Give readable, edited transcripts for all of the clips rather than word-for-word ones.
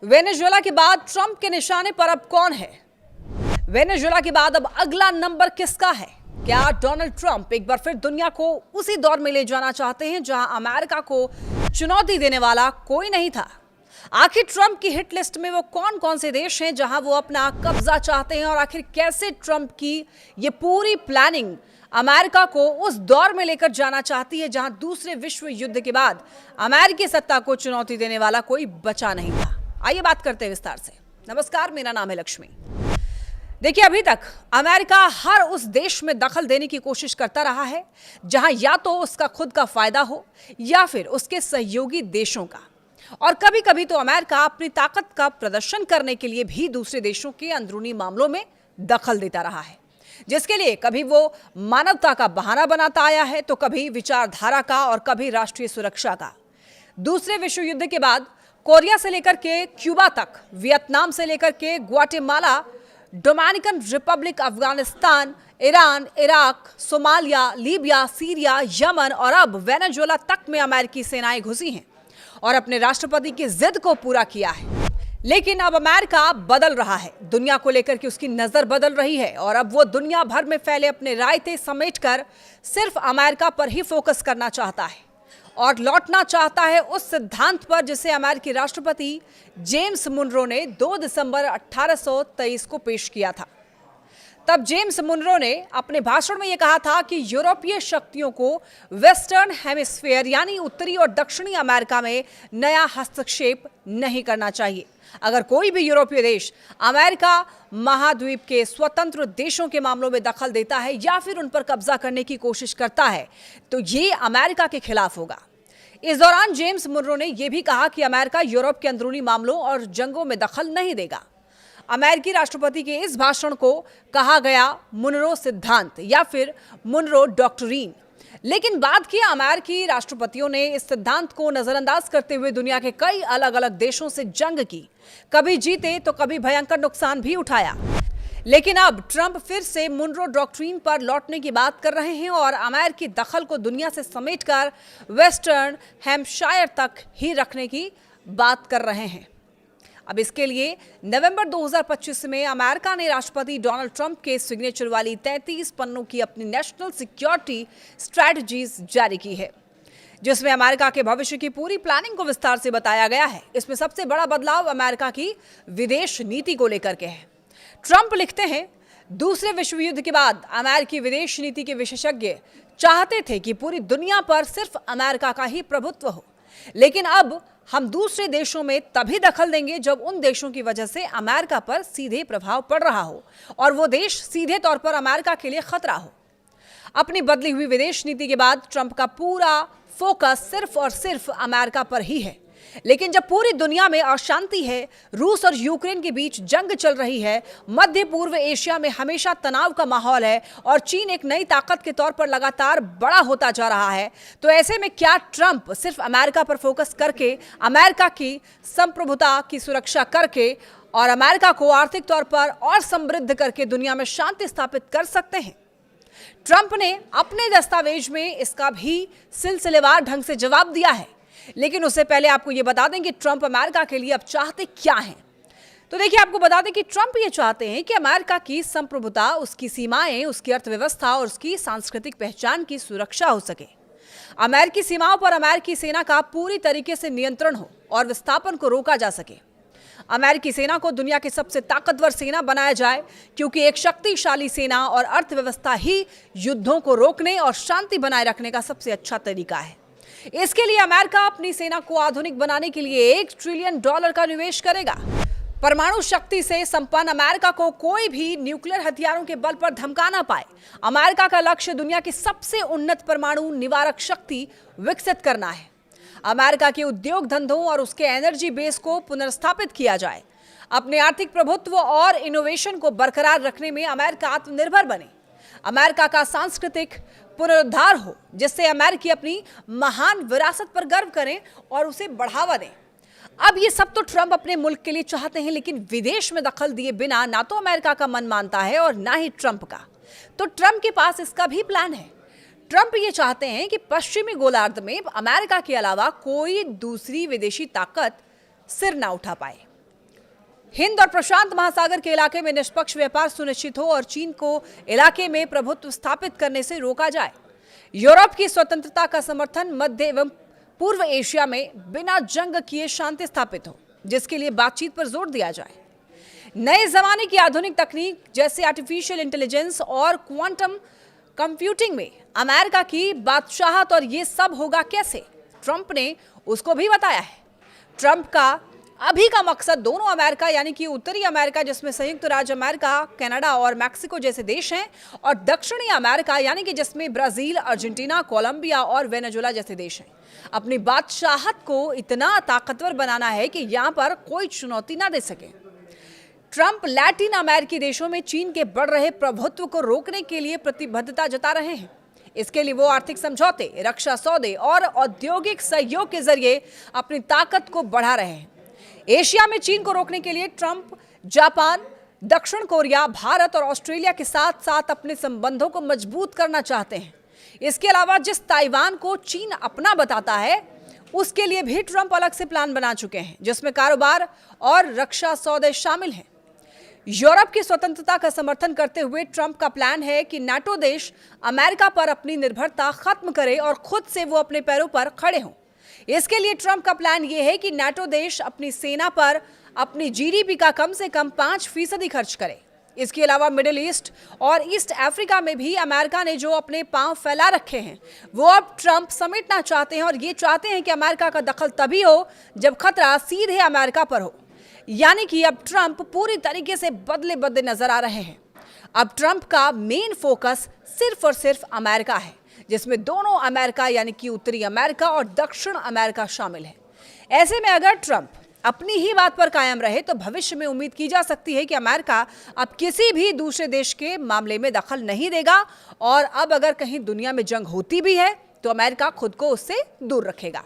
Venezuela के बाद Trump के निशाने पर अब कौन है? वेनेजुएला के बाद अब अगला नंबर किसका है? क्या डोनाल्ड ट्रंप एक बार फिर दुनिया को उसी दौर में ले जाना चाहते हैं जहां अमेरिका को चुनौती देने वाला कोई नहीं था? आखिर ट्रंप की हिट लिस्ट में वो कौन कौन से देश हैं जहां वो अपना कब्जा चाहते हैं, और आखिर कैसे ट्रंप की ये पूरी प्लानिंग अमेरिका को उस दौर में लेकर जाना चाहती है जहां दूसरे विश्व युद्ध के बाद अमेरिकी सत्ता को चुनौती देने वाला कोई बचा नहीं था? आइए बात करते हैं विस्तार से। नमस्कार, मेरा नाम है लक्ष्मी। देखिए, अभी तक अमेरिका हर उस देश में दखल देने की कोशिश करता रहा है जहां या तो उसका खुद का फायदा हो या फिर उसके सहयोगी देशों का, और कभी कभी तो अमेरिका अपनी ताकत का प्रदर्शन करने के लिए भी दूसरे देशों के अंदरूनी मामलों में दखल देता रहा है, जिसके लिए कभी वो मानवता का बहाना बनाता आया है तो कभी विचारधारा का और कभी राष्ट्रीय सुरक्षा का। दूसरे विश्व युद्ध के बाद कोरिया से लेकर के क्यूबा तक, वियतनाम से लेकर के Guatemala, Dominican Republic, Afghanistan, Iran, Iraq, Somalia, Libya, Syria, Yemen और अब वेनेजुएला तक में अमेरिकी सेनाएं घुसी हैं और अपने राष्ट्रपति की जिद को पूरा किया है। लेकिन अब अमेरिका बदल रहा है, दुनिया को लेकर के उसकी नजर बदल रही है और अब वो दुनिया भर में फैले अपने रायते समेटकर सिर्फ अमेरिका पर ही फोकस करना चाहता है और लौटना चाहता है उस सिद्धांत पर जिसे अमेरिकी राष्ट्रपति जेम्स मुनरो ने 2 दिसंबर 1823 को पेश किया था। तब जेम्स मुनरो ने अपने भाषण में यह कहा था कि यूरोपीय शक्तियों को वेस्टर्न हेमिस्फीयर यानी उत्तरी और दक्षिणी अमेरिका में नया हस्तक्षेप नहीं करना चाहिए। अगर कोई भी यूरोपीय देश अमेरिका महाद्वीप के स्वतंत्र देशों के मामलों में दखल देता है या फिर उन पर कब्जा करने की कोशिश करता है तो ये अमेरिका के खिलाफ होगा। इस दौरान जेम्स मुनरो ने यह भी कहा कि अमेरिका यूरोप के अंदरूनी मामलों और जंगों में दखल नहीं देगा। अमेरिकी राष्ट्रपति के इस भाषण को कहा गया मुनरो सिद्धांत या फिर मुनरो डॉक्ट्रिन। लेकिन बाद के अमेरिकी राष्ट्रपतियों ने इस सिद्धांत को नजरअंदाज करते हुए दुनिया के कई अलग अलग देशों से जंग की, कभी जीते तो कभी भयंकर नुकसान भी उठाया। लेकिन अब ट्रंप फिर से मुनरो डॉक्ट्रिन पर लौटने की बात कर रहे हैं और अमेरिकी दखल को दुनिया से समेटकर वेस्टर्न हैम्पशायर तक ही रखने की बात कर रहे हैं। अब इसके लिए नवंबर 2025 में अमेरिका ने राष्ट्रपति डोनाल्ड ट्रंप के सिग्नेचर वाली 33 पन्नों की अपनी नेशनल सिक्योरिटी स्ट्रैटेजीज जारी की है, जिसमें अमेरिका के भविष्य की पूरी प्लानिंग को विस्तार से बताया गया है। इसमें सबसे बड़ा बदलाव अमेरिका की विदेश नीति को लेकर के है। ट्रंप लिखते हैं, दूसरे विश्व युद्ध के बाद अमेरिकी विदेश नीति के विशेषज्ञ चाहते थे कि पूरी दुनिया पर सिर्फ अमेरिका का ही प्रभुत्व हो, लेकिन अब हम दूसरे देशों में तभी दखल देंगे जब उन देशों की वजह से अमेरिका पर सीधे प्रभाव पड़ रहा हो और वो देश सीधे तौर पर अमेरिका के लिए खतरा हो। अपनी बदली हुई विदेश नीति के बाद ट्रंप का पूरा फोकस सिर्फ और सिर्फ अमेरिका पर ही है। लेकिन जब पूरी दुनिया में अशांति है, रूस और यूक्रेन के बीच जंग चल रही है, मध्य पूर्व एशिया में हमेशा तनाव का माहौल है और चीन एक नई ताकत के तौर पर लगातार बड़ा होता जा रहा है, तो ऐसे में क्या ट्रंप सिर्फ अमेरिका पर फोकस करके अमेरिका की संप्रभुता की सुरक्षा करके और अमेरिका को आर्थिक तौर पर और समृद्ध करके दुनिया में शांति स्थापित कर सकते हैं? ट्रंप ने अपने दस्तावेज में इसका भी सिलसिलेवार ढंग से जवाब दिया है। लेकिन उससे पहले आपको यह बता दें कि ट्रंप अमेरिका के लिए अब चाहते क्या हैं। तो देखिए, आपको बता दें कि ट्रंप ये चाहते हैं कि अमेरिका की संप्रभुता, उसकी सीमाएं, उसकी अर्थव्यवस्था और उसकी सांस्कृतिक पहचान की सुरक्षा हो सके। अमेरिकी सीमाओं पर अमेरिकी सेना का पूरी तरीके से नियंत्रण हो और विस्थापन को रोका जा सके। अमेरिकी सेना को दुनिया की सबसे ताकतवर सेना बनाया जाए, क्योंकि एक शक्तिशाली सेना और अर्थव्यवस्था ही युद्धों को रोकने और शांति बनाए रखने का सबसे अच्छा तरीका है। इसके लिए अमेरिका अपनी सेना को आधुनिक बनाने के लिए $1 ट्रिलियन का निवेश करेगा। परमाणु शक्ति से संपन्न अमेरिका को कोई भी न्यूक्लियर हथियारों के बल पर धमका ना पाए। अमेरिका का लक्ष्य दुनिया की सबसे उन्नत परमाणु निवारक शक्ति विकसित करना है। अमेरिका के उद्योग धंधों और उसके एनर्जी बेस को पुनर्स्थापित किया जाए। अपने आर्थिक प्रभुत्व और इनोवेशन को बरकरार रखने में अमेरिका आत्मनिर्भर बने। अमेरिका का सांस्कृतिक पुनरुद्धार हो, जिससे अमेरिकी अपनी महान विरासत पर गर्व करें और उसे बढ़ावा दें। अब ये सब तो ट्रंप अपने मुल्क के लिए चाहते हैं, लेकिन विदेश में दखल दिए बिना ना तो अमेरिका का मन मानता है और ना ही ट्रंप का। तो ट्रंप के पास इसका भी प्लान है। ट्रंप ये चाहते हैं कि पश्चिमी गोलार्ध में अमेरिका के अलावा कोई दूसरी विदेशी ताकत सिर ना उठा पाए। हिंद और प्रशांत महासागर के इलाके में निष्पक्ष व्यापार सुनिश्चित हो और चीन को इलाके में प्रभुत्व स्थापित करने से रोका जाए। यूरोप की स्वतंत्रता का समर्थन मध्य एवं पूर्व एशिया में बिना जंग किए शांति स्थापित हो, जिसके लिए बातचीत पर जोर दिया जाए। नए जमाने की आधुनिक तकनीक जैसे आर्टिफिशियल इंटेलिजेंस और क्वांटम कंप्यूटिंग में अमेरिका की बादशाहत, और ये सब होगा कैसे, ट्रंप ने उसको भी बताया है। ट्रंप का अभी का मकसद दोनों अमेरिका यानी कि उत्तरी अमेरिका जिसमें संयुक्त राज्य अमेरिका, कनाडा और मैक्सिको जैसे देश हैं, और दक्षिणी अमेरिका यानी कि जिसमें ब्राजील, अर्जेंटीना, कोलंबिया और वेनेजुएला जैसे देश हैं, अपनी बादशाहत को इतना ताकतवर बनाना है कि यहां पर कोई चुनौती ना दे सके। ट्रंप लैटिन अमेरिकी देशों में चीन के बढ़ रहे प्रभुत्व को रोकने के लिए प्रतिबद्धता जता रहे हैं। इसके लिए वो आर्थिक समझौते, रक्षा सौदे और औद्योगिक सहयोग के जरिए अपनी ताकत को बढ़ा रहे हैं। एशिया में चीन को रोकने के लिए ट्रंप जापान, दक्षिण कोरिया, भारत और ऑस्ट्रेलिया के साथ साथ अपने संबंधों को मजबूत करना चाहते हैं। इसके अलावा जिस ताइवान को चीन अपना बताता है, उसके लिए भी ट्रंप अलग से प्लान बना चुके हैं, जिसमें कारोबार और रक्षा सौदे शामिल हैं। यूरोप की स्वतंत्रता का समर्थन करते हुए ट्रंप का प्लान है कि नाटो देश अमेरिका पर अपनी निर्भरता खत्म करे और खुद से वो अपने पैरों पर खड़े हों। इसके लिए ट्रंप का प्लान यह है कि नाटो देश अपनी सेना पर अपनी जीडीपी का कम से कम 5% खर्च करे। इसके अलावा मिडिल ईस्ट और ईस्ट अफ्रीका में भी अमेरिका ने जो अपने पांव फैला रखे हैं, वो अब ट्रंप समेटना चाहते हैं, और ये चाहते हैं कि अमेरिका का दखल तभी हो जब खतरा सीधे अमेरिका पर हो। यानी कि अब ट्रंप पूरी तरीके से बदले बदले नजर आ रहे हैं। अब ट्रंप का मेन फोकस सिर्फ और सिर्फ अमेरिका है, जिसमें दोनों अमेरिका यानी कि उत्तरी अमेरिका और दक्षिण अमेरिका शामिल है। ऐसे में अगर ट्रंप अपनी ही बात पर कायम रहे तो भविष्य में उम्मीद की जा सकती है कि अमेरिका अब किसी भी दूसरे देश के मामले में दखल नहीं देगा, और अब अगर कहीं दुनिया में जंग होती भी है तो अमेरिका खुद को उससे दूर रखेगा।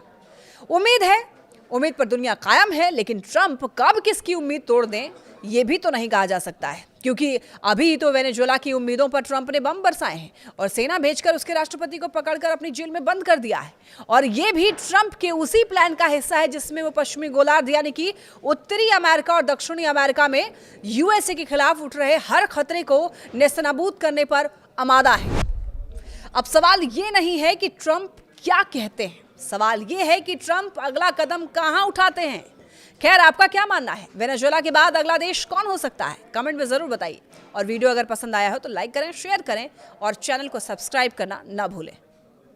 उम्मीद पर दुनिया कायम है, लेकिन ट्रंप कब किसकी उम्मीद तोड़ दें ये भी तो नहीं कहा जा सकता है, क्योंकि अभी तो वेनेजुएला की उम्मीदों पर ट्रंप ने बम बरसाए हैं और सेना भेजकर उसके राष्ट्रपति को पकड़कर अपनी जेल में बंद कर दिया है। और ये भी ट्रंप के उसी प्लान का हिस्सा है जिसमें वो पश्चिमी गोलार्ध यानी कि उत्तरी अमेरिका और दक्षिणी अमेरिका में यूएसए के खिलाफ उठ रहे हर खतरे को नेस्तनाबूद करने पर आमादा है। अब सवाल ये नहीं है कि ट्रंप क्या कहते हैं, सवाल ये है कि ट्रंप अगला कदम कहां उठाते हैं। खैर, आपका क्या मानना है? वेनेजुएला के बाद अगला देश कौन हो सकता है? कमेंट में जरूर बताइए, और वीडियो अगर पसंद आया हो तो लाइक करें, शेयर करें और चैनल को सब्सक्राइब करना ना भूलें।